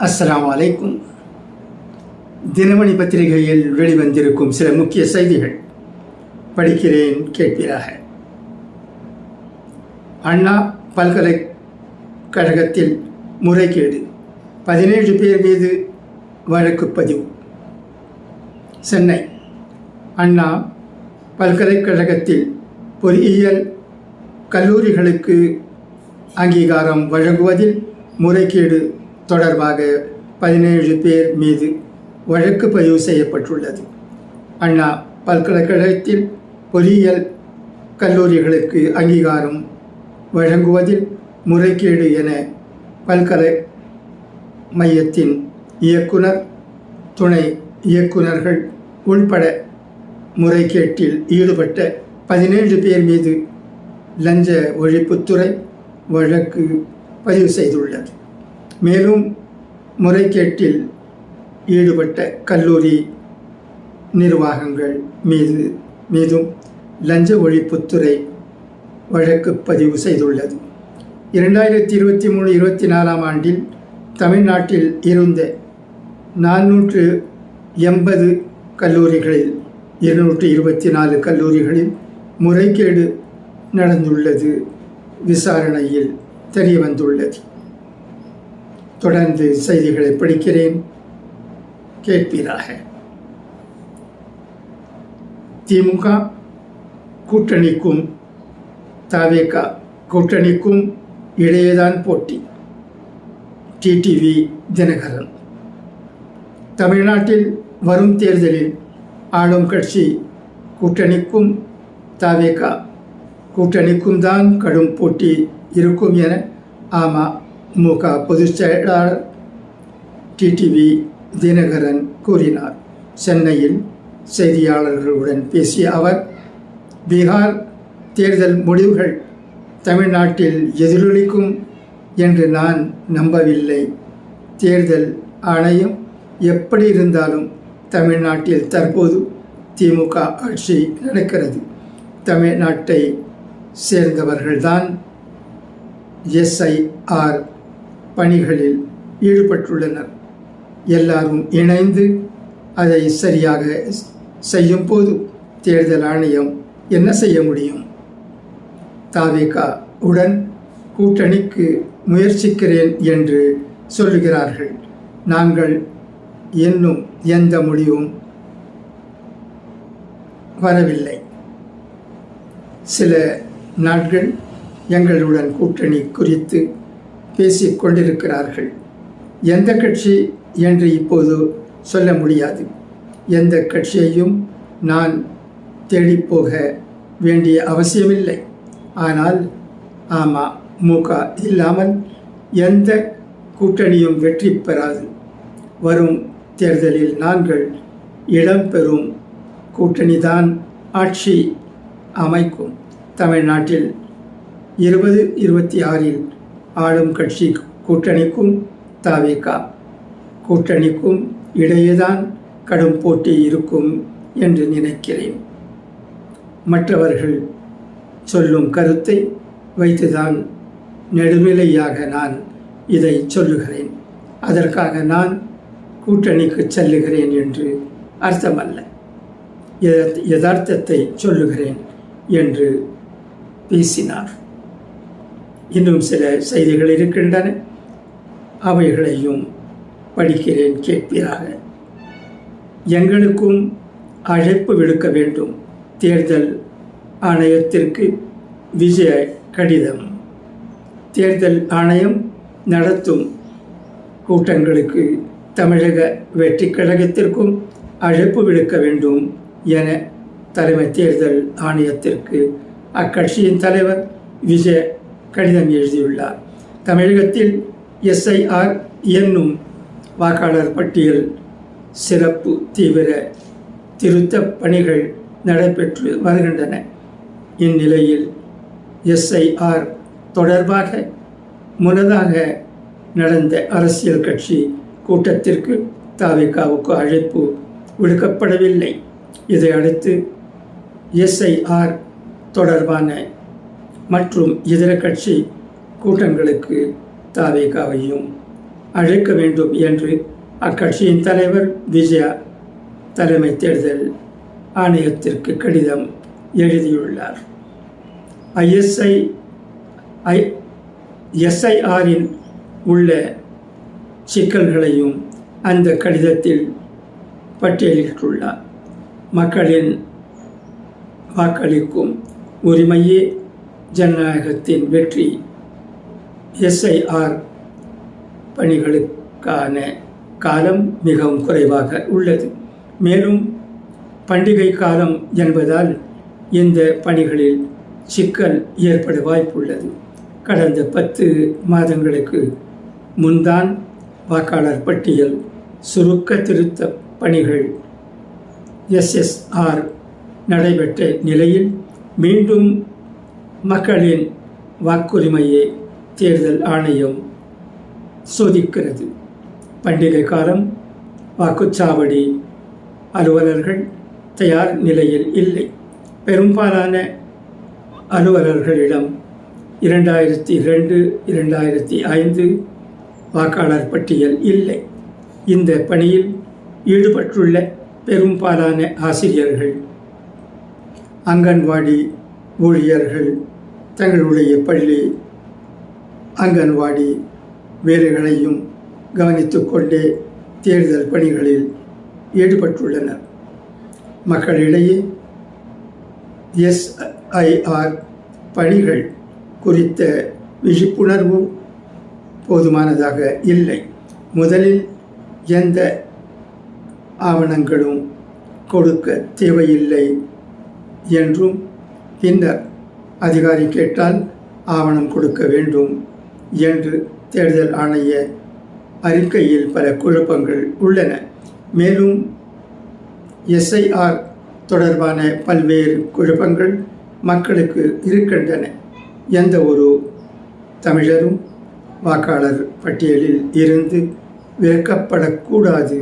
அஸ்ஸலாமு அலைக்கும். தினமணி பத்திரிகையில் வெளிவந்திருக்கும் சில முக்கிய செய்திகள் படிக்கிறேன், கேட்பீராக. அண்ணா பல்கலைக்கழகத்தில் முறைகேடு, 17 பேர் மீது வழக்கு பதிவு. சென்னை அண்ணா பல்கலைக்கழகத்தில் பொறியியல் கல்லூரிகளுக்கு அங்கீகாரம் வழங்குவதில் முறைகேடு தொடர்பாக 17 பேர் மீது வழக்கு பதிவு செய்யப்பட்டுள்ளது. அண்ணா பல்கலைக்கழகத்தில் பொறியியல் கல்லூரிகளுக்கு அங்கீகாரம் வழங்குவதில் முறைகேடு என பல்கலை மையத்தின் இயக்குனர், துணை இயக்குநர்கள் உள்பட முறைகேட்டில் ஈடுபட்ட 17 பேர் மீது லஞ்ச ஒழிப்புத்துறை வழக்கு பதிவு செய்துள்ளது. மேலும் முறைகேட்டில் ஈடுபட்ட கல்லூரி நிர்வாகங்கள் மீதும் லஞ்ச ஒழிப்புத்துறை வழக்கு பதிவு செய்துள்ளது. 2023-24 ஆண்டில் தமிழ்நாட்டில் இருந்த 480 கல்லூரிகளில் 224 கல்லூரிகளில் முறைகேடு நடந்துள்ளது விசாரணையில் தெரியவந்துள்ளது. தொடர்ந்து செய்திகளை படிக்கிறேன், கேட்பீராக. திமுக கூட்டணிக்கும் தவேக கூட்டணிக்கும் இடையேதான் போட்டி. டிடிவி தினகரன். தமிழ்நாட்டில் வரும் தேர்தலில் ஆளும் கட்சி கூட்டணிக்கும் தவேக கூட்டணிக்கும் தான் கடும் போட்டி இருக்கும் என அமமுக பொதுச் செயலாளர் டிடிவி தினகரன் கூறினார். சென்னையில் செய்தியாளர்களுடன் பேசிய அவர், பீகார் தேர்தல் முடிவுகள் தமிழ்நாட்டில் எதிரொலிக்கும் என்று நான் நம்பவில்லை. தேர்தல் ஆணையம் எப்படி இருந்தாலும் தமிழ்நாட்டில் தற்போது திமுக ஆட்சி நடக்கிறது. தமிழ்நாட்டை சேர்ந்தவர்கள்தான் SIR பணிகளில் ஈடுபட்டுள்ளனர். எல்லாரும் இணைந்து அதை சரியாக செய்யும் போது தேர்தல் ஆணையம் என்ன செய்ய முடியும்? தவேக உடன் கூட்டணிக்கு முயற்சிக்கிறேன் என்று சொல்லுகிறார்கள். நாங்கள் இன்னும் எந்த முடிவும் வரவில்லை. சில நாட்கள் எங்களுடன் கூட்டணி குறித்து பேசிக் கொண்டிருக்கிறார்கள். எந்த கட்சி என்று இப்போது சொல்ல முடியாது. எந்த கட்சியையும் நான் தேடிப்போக வேண்டிய அவசியமில்லை. ஆனால் அமமுக இல்லாமல் எந்த கூட்டணியும் வெற்றி பெறாது. வரும் தேர்தலில் நாங்கள் இடம்பெறும் கூட்டணிதான் ஆட்சி அமைக்கும். தமிழ்நாட்டில் 2026 ஆளும் கட்சி கூட்டணிக்கும் தவேக கூட்டணிக்கும் இடையேதான் கடும் போட்டி இருக்கும் என்று நினைக்கிறேன். மற்றவர்கள் சொல்லும் கருத்தை வைத்துதான் நடுநிலையாக நான் இதை சொல்லுகிறேன். அதற்காக நான் கூட்டணிக்கு செல்லுகிறேன் என்று அர்த்தமல்ல. யதார்த்தத்தை சொல்லுகிறேன் என்று பேசினார். இன்னும் சில செய்திகள் இருக்கின்றன, அவைகளையும் படிக்கிறேன், கேட்பீராக. எங்களுக்கும் அழைப்பு விடுக்க வேண்டும். தேர்தல் ஆணையத்திற்கு விஜய கடிதம். தேர்தல் ஆணையம் நடத்தும் கூட்டங்களுக்கு தமிழக வெற்றி கழகத்திற்கும் அழைப்பு விடுக்க வேண்டும் என தலைமை தேர்தல் ஆணையத்திற்கு அக்கட்சியின் தலைவர் விஜய கடிதம் எழுதியுள்ளார். தமிழகத்தில் SIR என்னும் வாக்காளர் பட்டியல் சிறப்பு தீவிர திருத்த பணிகள் நடைபெற்று வருகின்றன. இந்நிலையில் SIR தொடர்பாக முன்னதாக நடந்த அரசியல் கட்சி கூட்டத்திற்கு தவேகவுக்கு அழைப்பு விடுக்கப்படவில்லை. இதையடுத்து SIR தொடர்பான மற்றும் இதர கட்சி கூட்டங்களுக்கு தவேகவையும் அழைக்க வேண்டும் என்று அக்கட்சியின் தலைவர் விஜயா தலைமை தேர்தல் ஆணையத்திற்கு கடிதம் எழுதியுள்ளார். எஸ்ஐஆரின் உள்ள சிக்கல்களையும் அந்த கடிதத்தில் பட்டியலிட்டுள்ளார். மக்களின் வாக்களிக்கும் உரிமையே ஜனநாயகத்தின் வெற்றி. எஸ்ஐஆர் பணிகளுக்கான காலம் மிகவும் குறைவாக உள்ளது. மேலும் பண்டிகை காலம் என்பதால் இந்த பணிகளில் சிக்கல் ஏற்பட வாய்ப்புள்ளது. கடந்த 10 மாதங்களுக்கு முன்தான் வாக்காளர் பட்டியல் சுருக்க திருத்த பணிகள் SSR நடைபெற்ற நிலையில் மீண்டும் மக்களின் வாக்குரிமையை தேர்தல் ஆணையம் சோதிக்கிறது. பண்டிகை காலம் வாக்குச்சாவடி அலுவலர்கள் தயார் நிலையில் இல்லை. பெரும்பாலான அலுவலர்களிடம் 2002-2005 வாக்காளர் பட்டியல் இல்லை. இந்த பணியில் ஈடுபட்டுள்ள பெரும்பாலான ஆசிரியர்கள், அங்கன்வாடி ஊழியர்கள் தங்களுடைய பள்ளி அங்கன்வாடி வேலைகளையும் கவனித்து கொண்டே தேர்தல் பணிகளில் ஈடுபட்டுள்ளனர். மக்களிடையே SIR பணிகள் குறித்த விழிப்புணர்வு போதுமானதாக இல்லை. முதலில் எந்த ஆவணங்களும் கொடுக்க தேவையில்லை என்றும், பின்னர் அதிகாரி கேட்டால் ஆவணம் கொடுக்க வேண்டும் என்று தேர்தல் ஆணைய அறிக்கையில் பல குழப்பங்கள் உள்ளன. மேலும் SIR தொடர்பான பல்வேறு குழப்பங்கள் மக்களுக்கு இருக்கின்றன. எந்த ஒரு தமிழரும் வாக்காளர் பட்டியலில் இருந்து விலக்கப்படக்கூடாது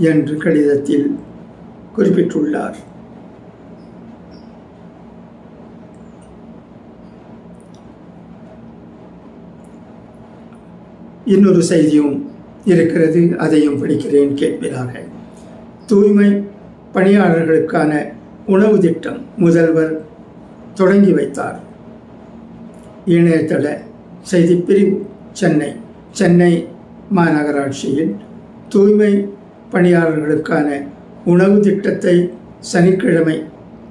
என்று கடிதத்தில் குறிப்பிட்டுள்ளார். இன்னொரு செய்தியும் இருக்கிறது, அதையும் படிக்கிறேன் கேட்பதாக. தூய்மை பணியாளர்களுக்கான உணவு திட்டம் முதல்வர் தொடங்கி வைத்தார். இணையதள செய்திப்பிரிவு சென்னை மாநகராட்சியில் தூய்மை பணியாளர்களுக்கான உணவு திட்டத்தை சனிக்கிழமை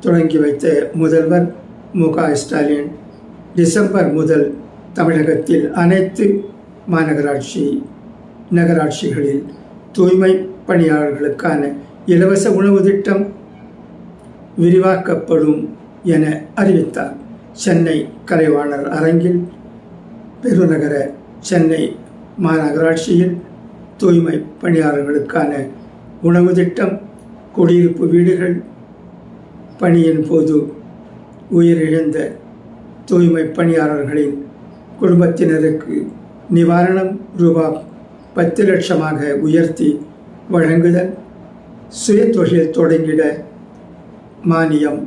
தொடங்கி வைத்த முதல்வர் மு.க. ஸ்டாலின் டிசம்பர் முதல் தமிழகத்தில் அனைத்து நகராட்சிகளில் தூய்மை பணியாளர்களுக்கான இலவச உணவு திட்டம் விரிவாக்கப்படும் என அறிவித்தார். சென்னை கலைவாணர் அரங்கில் பெருநகர சென்னை மாநகராட்சியில் தூய்மை பணியாளர்களுக்கான உணவு திட்டம், குடியிருப்பு வீடுகள் பணியின் போது உயிரிழந்த தூய்மை பணியாளர்களின் குடும்பத்தினருக்கு நிவாரணம் ரூபாய் 10 லட்சமாக உயர்த்தி வழங்குதல், சுய தொழில் தொடங்கிட மானியம்,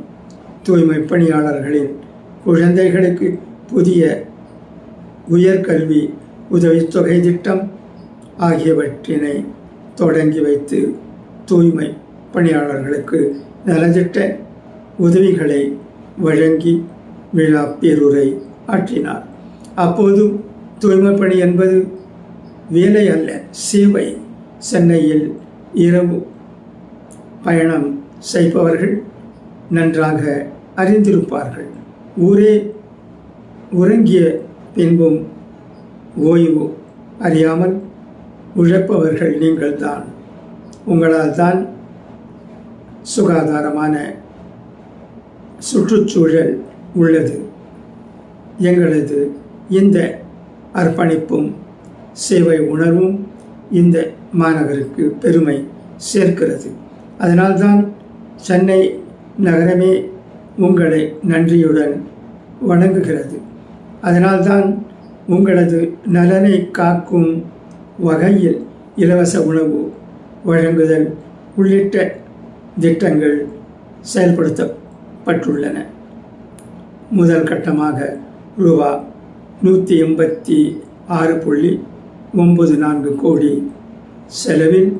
தூய்மை பணியாளர்களின் குழந்தைகளுக்கு புதிய உயர்கல்வி உதவித்தொகை திட்டம் ஆகியவற்றினை தொடங்கி வைத்து தூய்மை பணியாளர்களுக்கு நலத்திட்ட உதவிகளை வழங்கி விழா பேருரை ஆற்றினார். அப்போது தூய்மை பணி என்பது வேலை அல்ல, சேவை. சென்னையில் இரவு பயணம் செய்பவர்கள் நன்றாக அறிந்திருப்பார்கள். ஊரே உறங்கிய பின்பும் ஓய்வு அறியாமல் உழைப்பவர்கள் நீங்கள்தான். உங்களால் தான் சுகாதாரமான சுற்றுச்சூழல் உள்ளது. எங்களது இந்த அர்ப்பணிப்பும் சேவை உணர்வும் இந்த மாநகருக்கு பெருமை சேர்க்கிறது. அதனால்தான் சென்னை நகரமே உங்களை நன்றியுடன் வணங்குகிறது. அதனால்தான் உங்களது நலனை காக்கும் வகையில் இலவச உணவு வழங்குதல் உள்ளிட்ட திட்டங்கள் செயல்படுத்தப்பட்டுள்ளன. முதல் கட்டமாக ரூபா 186 94 கோடி செலவில்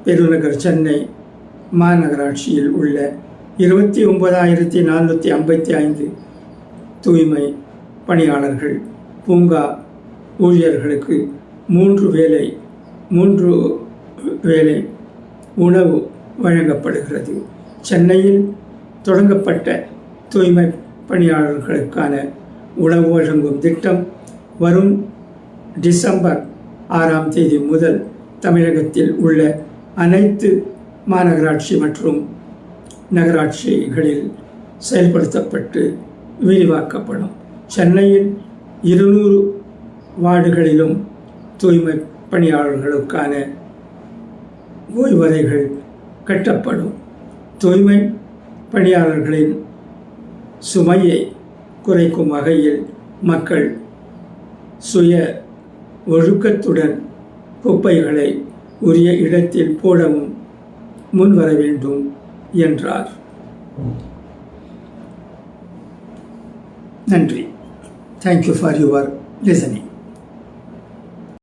பெருநகர் சென்னை மாநகராட்சியில் உள்ள 29,455 தூய்மை பணியாளர்கள் பூங்கா ஊழியர்களுக்கு 3 வேளை உணவு வழங்கப்படுகிறது. சென்னையில் தொடங்கப்பட்ட தூய்மை பணியாளர்களுக்கான உணவு வழங்கும் திட்டம் வரும் டிசம்பர் 6ஆம் தேதி முதல் தமிழகத்தில் உள்ள அனைத்து மாநகராட்சி மற்றும் நகராட்சிகளில் செயல்படுத்தப்பட்டு விரிவாக்கப்படும். சென்னையில் 200 வார்டுகளிலும் தூய்மை பணியாளர்களுக்கான ஓய்வறைகள் கட்டப்படும். தூய்மை பணியாளர்களின் சுமையை குறைக்கும் வகையில் மக்கள் சுய ஒழுக்கத்துடன் குப்பைகளை உரிய இடத்தில் போடவும் முன்வர வேண்டும் என்றார். நன்றி. Thank you for your listening.